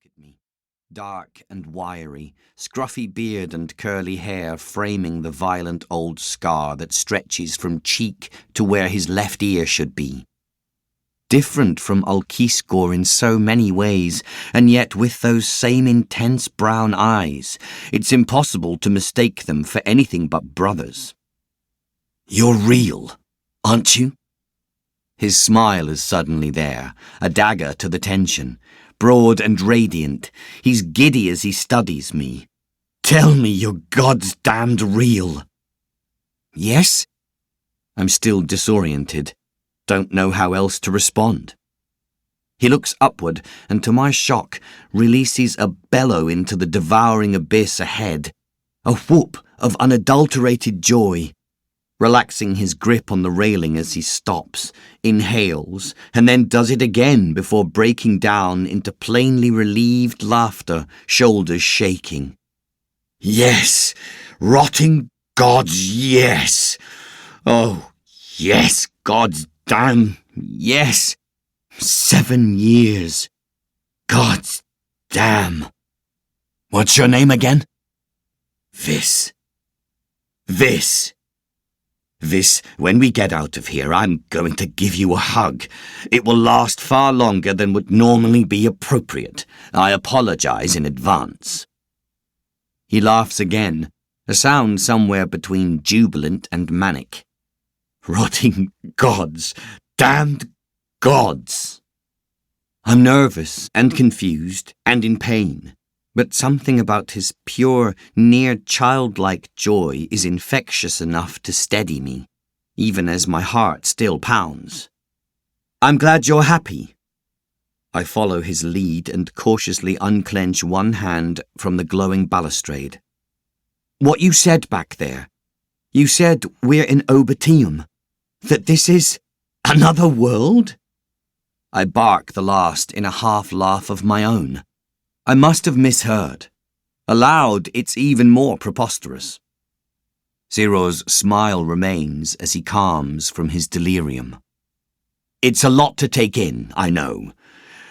at me. Dark and wiry, scruffy beard and curly hair framing the violent old scar that stretches from cheek to where his left ear should be. Different from Ulquiskor in so many ways, and yet with those same intense brown eyes, it's impossible to mistake them for anything but brothers. "You're real, aren't you?" His smile is suddenly there, a dagger to the tension. Broad and radiant, he's giddy as he studies me. "Tell me you're God's damned real." "Yes?" I'm still disoriented. Don't know how else to respond. He looks upward and, to my shock, releases a bellow into the devouring abyss ahead. A whoop of unadulterated joy. Relaxing his grip on the railing as he stops, inhales, and then does it again before breaking down into plainly relieved laughter, shoulders shaking. "Yes! Rotting gods, yes! Oh, yes, God's damn, yes! 7 years. God's damn. What's your name again?" Vis. Vis, when we get out of here, I'm going to give you a hug. It will last far longer than would normally be appropriate. I apologize in advance. He laughs again, a sound somewhere between jubilant and manic. Rotting gods, damned gods. I'm nervous and confused and in pain. But something about his pure, near-childlike joy is infectious enough to steady me, even as my heart still pounds. "I'm glad you're happy." I follow his lead and cautiously unclench one hand from the glowing balustrade. "What you said back there, you said we're in Obatium, that this is another world?" I bark the last in a half-laugh of my own. I must have misheard. Aloud, it's even more preposterous. Zero's smile remains as he calms from his delirium. "It's a lot to take in, I know.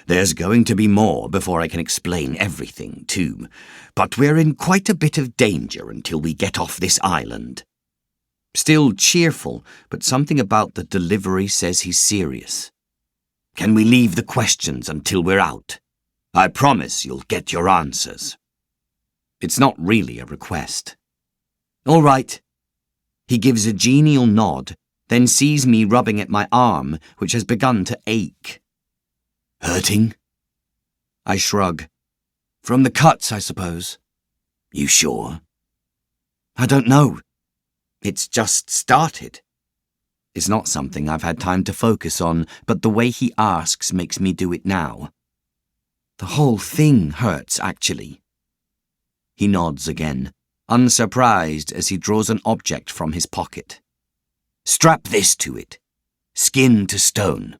There's going to be more before I can explain everything, too. But we're in quite a bit of danger until we get off this island." Still cheerful, but something about the delivery says he's serious. "Can we leave the questions until we're out? I promise you'll get your answers." It's not really a request. "All right." He gives a genial nod, then sees me rubbing at my arm, which has begun to ache. "Hurting?" I shrug. "From the cuts, I suppose." "You sure?" "I don't know. It's just started." It's not something I've had time to focus on, but the way he asks makes me do it now. "The whole thing hurts, actually." He nods again, unsurprised as he draws an object from his pocket. "Strap this to it. Skin to stone."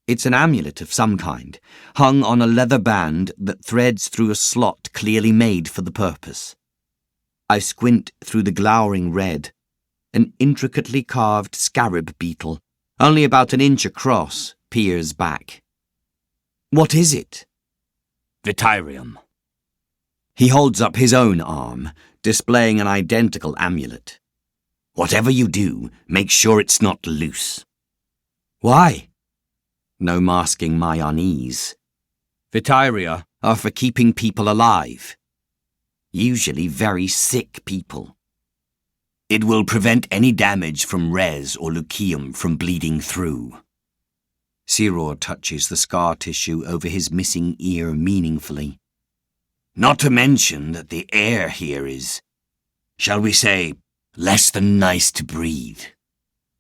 It's an amulet of some kind, hung on a leather band that threads through a slot clearly made for the purpose. I squint through the glowering red. An intricately carved scarab beetle, only about an inch across, peers back. "What is it?" "Vitarium." He holds up his own arm, displaying an identical amulet. "Whatever you do, make sure it's not loose." "Why?" No masking my unease. "Vitaria are for keeping people alive. Usually very sick people. It will prevent any damage from res or leucium from bleeding through." Zero touches the scar tissue over his missing ear meaningfully. "Not to mention that the air here is, shall we say, less than nice to breathe.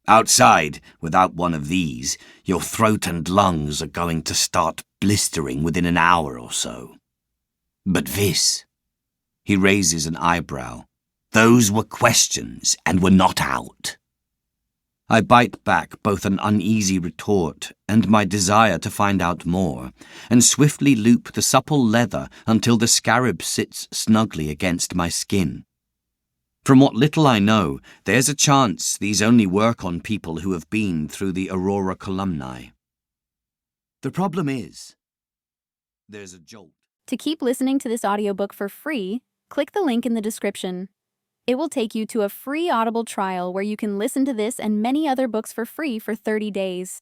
Outside, without one of these, your throat and lungs are going to start blistering within an hour or so. But this," he raises an eyebrow, "those were questions and were not out." I bite back both an uneasy retort and my desire to find out more, and swiftly loop the supple leather until the scarab sits snugly against my skin. From what little I know, there's a chance these only work on people who have been through the Aurora Columnae. The problem is, there's a jolt. To keep listening to this audiobook for free, click the link in the description. It will take you to a free Audible trial where you can listen to this and many other books for free for 30 days.